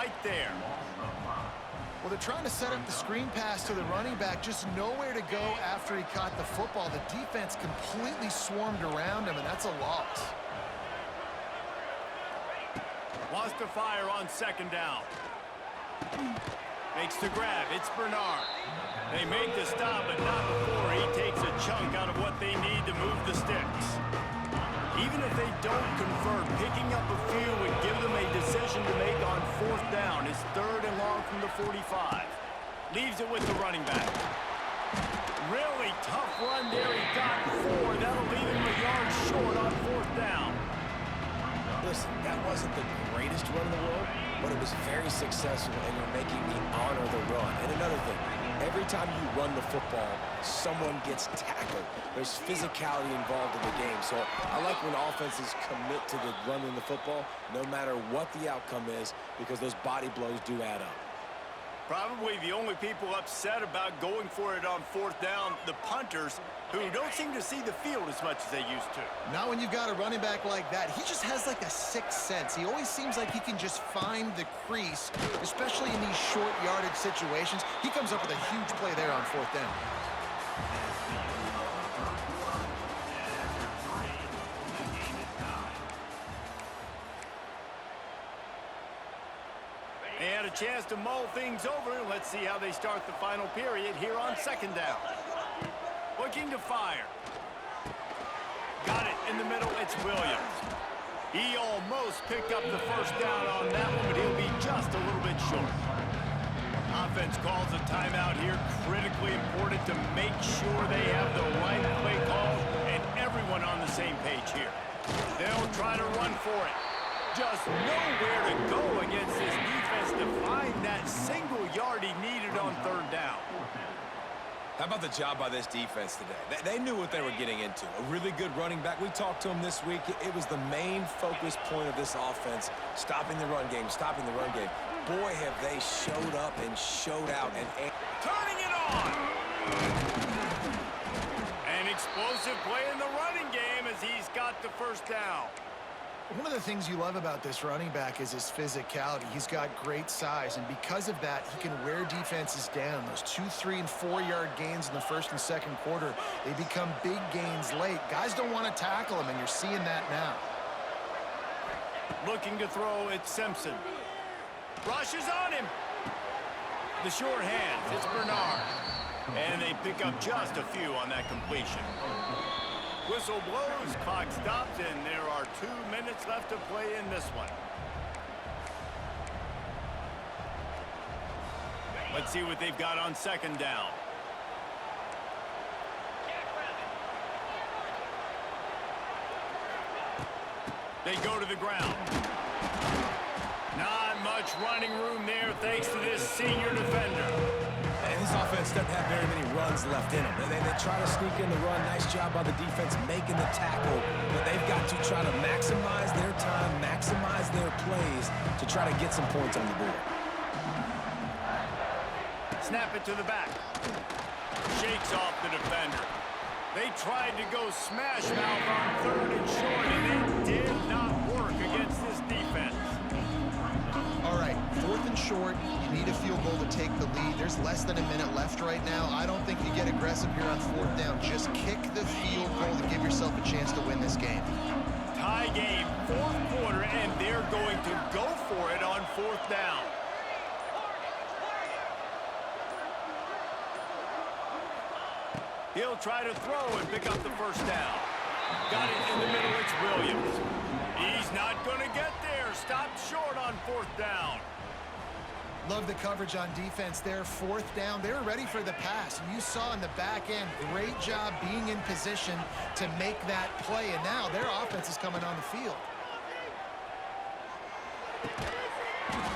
right there. Well, they're trying to set up the screen pass to the running back, just nowhere to go after he caught the football. The defense completely swarmed around him, and that's a loss. Wants to fire on second down. Makes the grab. It's Bernard. They make the stop, but not before he takes a chunk out of what they need to move the sticks. Even if they don't convert, picking up a few would give them a decision to make on fourth down. It's 3rd and long from the 45. Leaves it with the running back. Really tough run there. He got 4. That'll leave him a yard short on fourth down. Listen, that wasn't the greatest run in the world, but it was very successful, and you're making me honor the run. And another thing, every time you run the football, someone gets tackled. There's physicality involved in the game. So I like when offenses commit to the running the football, no matter what the outcome is, because those body blows do add up. Probably the only people upset about going for it on fourth down, the punters, who don't seem to see the field as much as they used to. Not when you've got a running back like that. He just has like a sixth sense. He always seems like he can just find the crease, especially in these short yardage situations. He comes up with a huge play there on fourth down. They had a chance to mull things over. Let's see how they start the final period here on second down. Looking to fire. Got it in the middle. It's Williams. He almost picked up the first down on that one, but he'll be just a little bit short. Offense calls a timeout here. Critically important to make sure they have the right play call and everyone on the same page here. They'll try to run for it. Just nowhere to go against this defense to find that single yard he needed on third down. How about the job by this defense today? They knew what they were getting into. A really good running back. We talked to him this week. It was the main focus point of this offense, stopping the run game, stopping the run game. Boy, have they showed up and showed out. And turning it on! An explosive play in the running game as he's got the first down. One of the things you love about this running back is his physicality. He's got great size, and because of that, he can wear defenses down. Those 2-, 3-, and 4-yard gains in the first and second quarter, they become big gains late. Guys don't want to tackle him, and you're seeing that now. Looking to throw, it's Simpson. Rushes on him. The short hands, it's Bernard. And they pick up just a few on that completion. Whistle blows, clock stops, and there are 2 minutes left to play in this one. Let's see what they've got on second down. They go to the ground. Not much running room there thanks to this senior defender. And this offense doesn't have very many runs left in them. They try to sneak in the run. Nice job by the defense making the tackle. But they've got to try to maximize their time, maximize their plays to try to get some points on the board. Snap it to the back. Shakes off the defender. They tried to go smash mouth on third and short, and it did not work against this defense. All right, fourth and short, you need a field goal to take the lead. There's less than a minute left right now. I don't think you get aggressive here on fourth down. Just kick the field goal to give yourself a chance to win this game. Tie game, fourth quarter, and they're going to go for it on fourth down. He'll try to throw and pick up the first down. Got it in the middle, it's Williams. He's not going to get there. Stopped short on fourth down. Love the coverage on defense there. Fourth down, they were ready for the pass. You saw in the back end, great job being in position to make that play. And now their offense is coming on the field.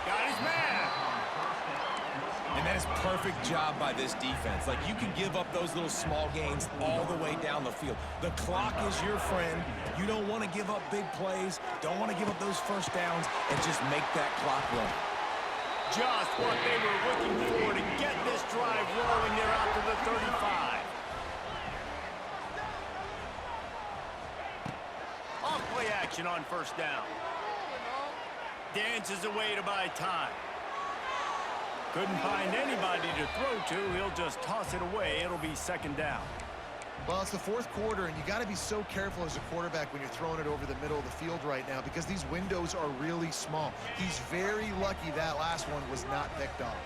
Got his man. And that is perfect job by this defense. Like, you can give up those little small gains all the way down the field. The clock is your friend. You don't want to give up big plays. Don't want to give up those first downs and just make that clock run. Just what they were looking for to get this drive rolling. They're out to the 35. Off play action on first down. Dances away to buy time. Couldn't find anybody to throw to. He'll just toss it away. It'll be second down. Well, it's the fourth quarter, and you got to be so careful as a quarterback when you're throwing it over the middle of the field right now because these windows are really small. He's very lucky that last one was not picked off.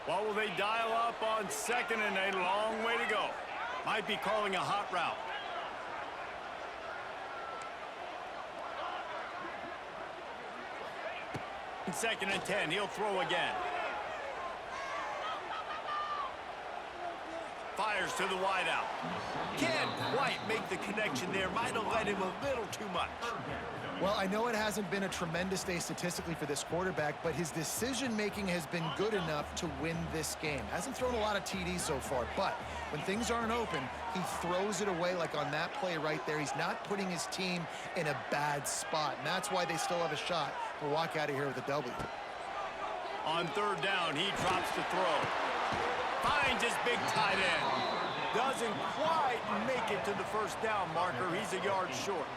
What will they dial up on second and a long way to go? Might be calling a hot route. Second and 10, he'll throw again. Fires to the wideout. Can't quite make the connection there. Might have led him a little too much. Well, I know it hasn't been a tremendous day statistically for this quarterback, but his decision-making has been good enough to win this game. Hasn't thrown a lot of TDs so far, but when things aren't open, he throws it away like on that play right there. He's not putting his team in a bad spot, and that's why they still have a shot to walk out of here with a W. On third down, he drops the throw. Finds his big tight end. Doesn't quite make it to the first down marker. He's a yard short.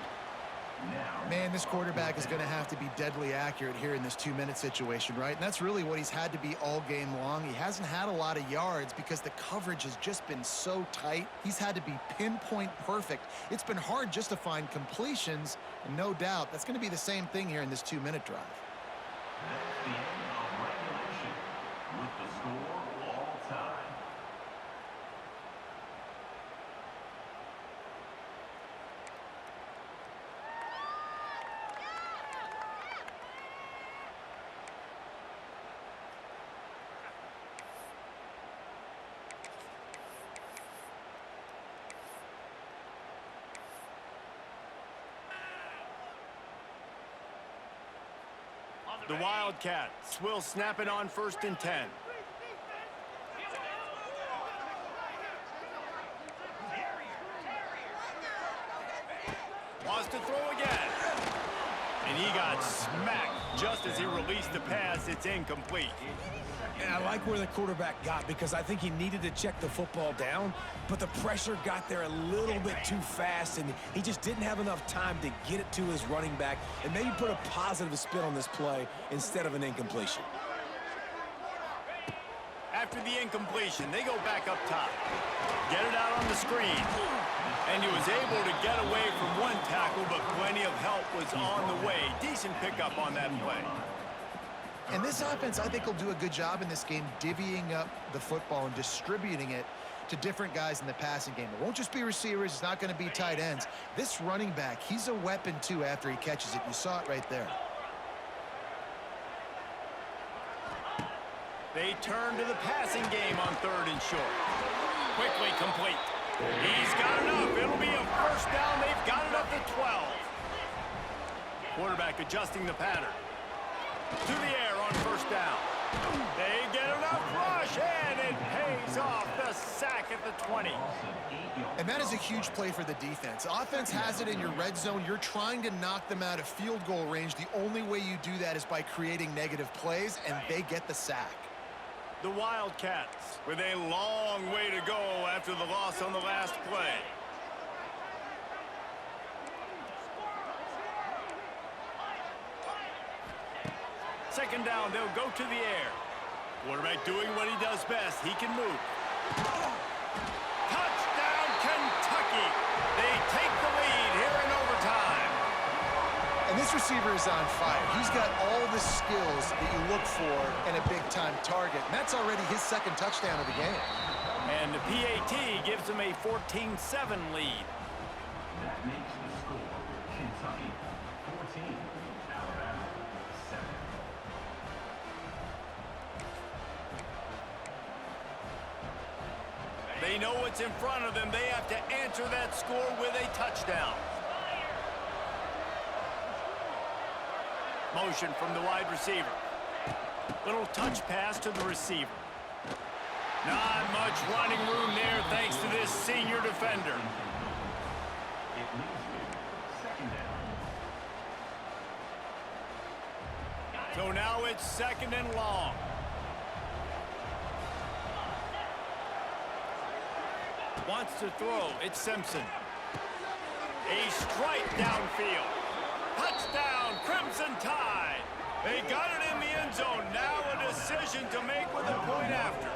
Man, this quarterback is going to have to be deadly accurate here in this 2-minute situation, right? And that's really what he's had to be all game long. He hasn't had a lot of yards because the coverage has just been so tight. He's had to be pinpoint perfect. It's been hard just to find completions, and no doubt that's going to be the same thing here in this 2-minute drive. That's the end of regulation with the score all time. The Wildcats will snap it on first and 10. Wants to throw again. And he got smacked just as he released the pass. It's incomplete. And I like where the quarterback got because I think he needed to check the football down, but the pressure got there a little bit too fast, and he just didn't have enough time to get it to his running back and maybe put a positive spin on this play instead of an incompletion. After the incompletion, they go back up top. Get it out on the screen. And he was able to get away from one tackle, but plenty of help was on the way. Decent pickup on that play. And this offense, I think, will do a good job in this game divvying up the football and distributing it to different guys in the passing game. It won't just be receivers. It's not going to be tight ends. This running back, he's a weapon, too, after he catches it. You saw it right there. They turn to the passing game on third and short. Quickly complete. He's got enough. It'll be a first down. They've got it up to 12. Quarterback adjusting the pattern. To the air on first down. They get enough rush, and it pays off. The sack at the 20. And that is a huge play for the defense. Offense has it in your red zone. You're trying to knock them out of field goal range. The only way you do that is by creating negative plays, and they get the sack. The Wildcats with a long way to go after the loss on the last play. Second down, they'll go to the air. Quarterback doing what he does best. He can move. Touchdown, Kentucky. They take the lead here in overtime. And this receiver is on fire. He's got all the skills that you look for in a big-time target. And that's already his second touchdown of the game. And the PAT gives him a 14-7 lead. That makes the score Kentucky 14, Alabama 7. They know what's in front of them. They have to answer that score with a touchdown. Motion from the wide receiver. Little touch pass to the receiver. Not much running room there thanks to this senior defender. It leaves you second down. So now it's second and long. Wants to throw. It's Simpson. A strike downfield. Touchdown, Crimson Tide. They got it in the end zone. Now a decision decision to make with a point after.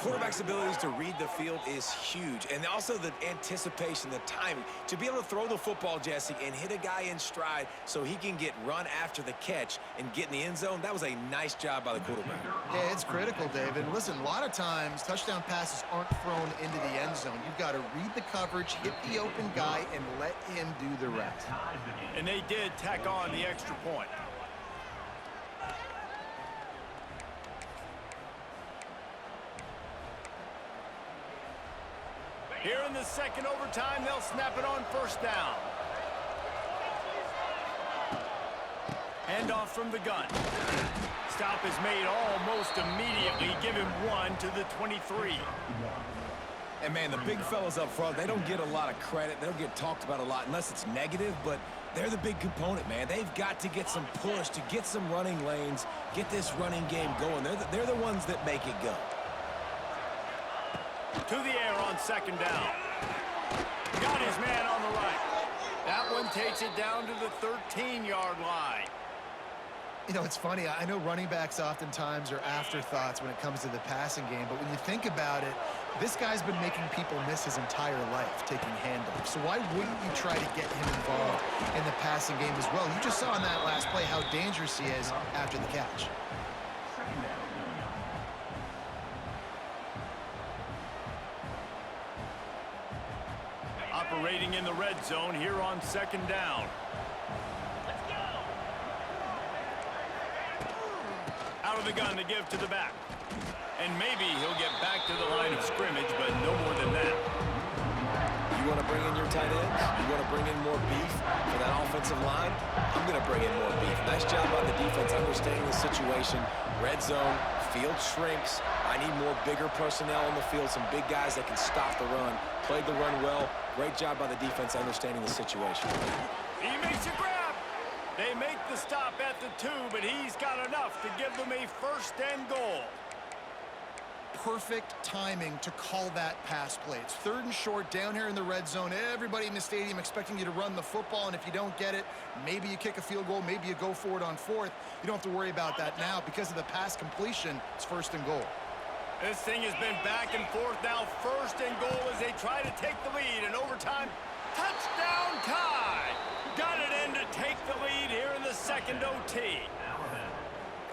Quarterback's abilities to read the field is huge, and also the anticipation, the timing. To be able to throw the football, Jesse, and hit a guy in stride so he can get run after the catch and get in the end zone, that was a nice job by the quarterback. Yeah, it's critical, David. Listen, a lot of times touchdown passes aren't thrown into the end zone. You've got to read the coverage, hit the open guy, and let him do the rest. And they did tack on the extra point. Here in the second overtime, they'll snap it on first down. Handoff from the gun. Stop is made almost immediately. Give him 1 to the 23. And, man, the big fellas up front, they don't get a lot of credit. They don't get talked about a lot unless it's negative, but they're the big component, man. They've got to get some push, to get some running lanes, get this running game going. They're the ones that make it go. To the air on second down. Got his man on the right. That one takes it down to the 13-yard line. You know, it's funny. I know running backs oftentimes are afterthoughts when it comes to the passing game, but when you think about it, this guy's been making people miss his entire life taking handoffs. So why wouldn't you try to get him involved in the passing game as well? You just saw in that last play how dangerous he is after the catch. Operating in the red zone here on second down. Out of the gun to give to the back. And maybe he'll get back to the line of scrimmage, but no more than that. You want to bring in your tight ends? You want to bring in more beef for that offensive line? I'm going to bring in more beef. Nice job by the defense understanding the situation. Red zone, field shrinks. I need more bigger personnel on the field, some big guys that can stop the run. Played the run well. Great job by the defense understanding the situation. He makes a grab. They make the stop at the 2, but he's got enough to give them a first and goal. Perfect timing to call that pass play. It's third and short down here in the red zone. Everybody in the stadium expecting you to run the football, and if you don't get it, maybe you kick a field goal, maybe you go for it on fourth. You don't have to worry about that now. Because of the pass completion, it's first and goal. This thing has been back and forth now. First and goal as they try to take the lead. And overtime, touchdown tie. Got it in to take the lead here in the second OT.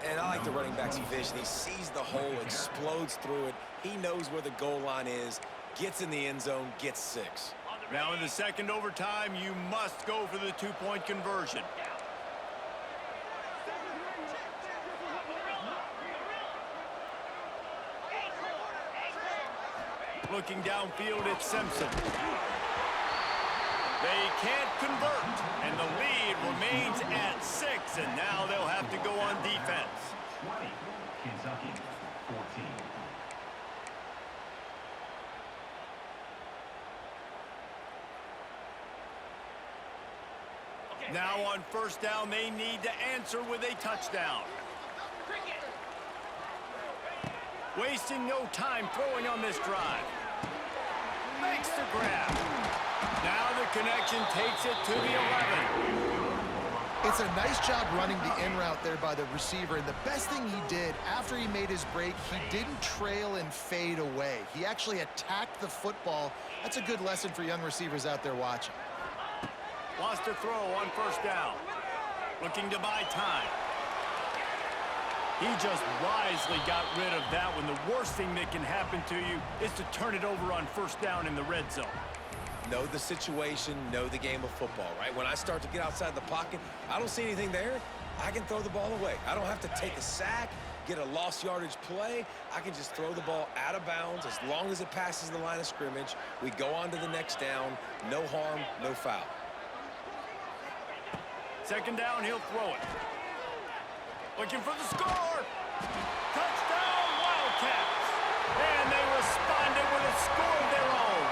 And I like the running back's vision. He sees the hole, explodes through it. He knows where the goal line is, gets in the end zone, gets 6. Now in the second overtime, you must go for the 2-point conversion. Looking downfield, it's Simpson. They can't convert, and the lead remains at 6, and now they'll have to go on defense. 20, Kentucky, 14. Now on first down, they need to answer with a touchdown. Wasting no time throwing on this drive. Makes the grab. Now the connection takes it to the 11. It's a nice job running the in route there by the receiver, and the best thing he did after he made his break, he didn't trail and fade away. He actually attacked the football. That's a good lesson for young receivers out there watching. Lost a throw on first down. Looking to buy time. He just wisely got rid of that one. The worst thing that can happen to you is to turn it over on first down in the red zone. Know the situation, know the game of football, right? When I start to get outside the pocket, I don't see anything there, I can throw the ball away. I don't have to take a sack, get a lost yardage play. I can just throw the ball out of bounds as long as it passes the line of scrimmage. We go on to the next down. No harm, no foul. Second down, he'll throw it. Looking for the score. Touchdown, Wildcats. And they responded with a score of their own.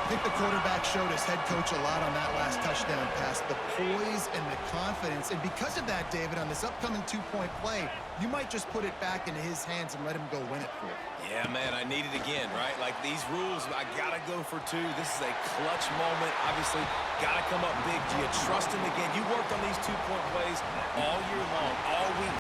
I think the quarterback showed his head coach a lot on that last touchdown pass, the poise and the confidence. And because of that, David, on this upcoming 2-point play, you might just put it back into his hands and let him go win it for you. Yeah, man, I need it again, right? Like these rules, I got to go for 2. This is a clutch moment. Obviously, got to come up big. Do you trust him again? You worked on these 2-point plays all year long, all week.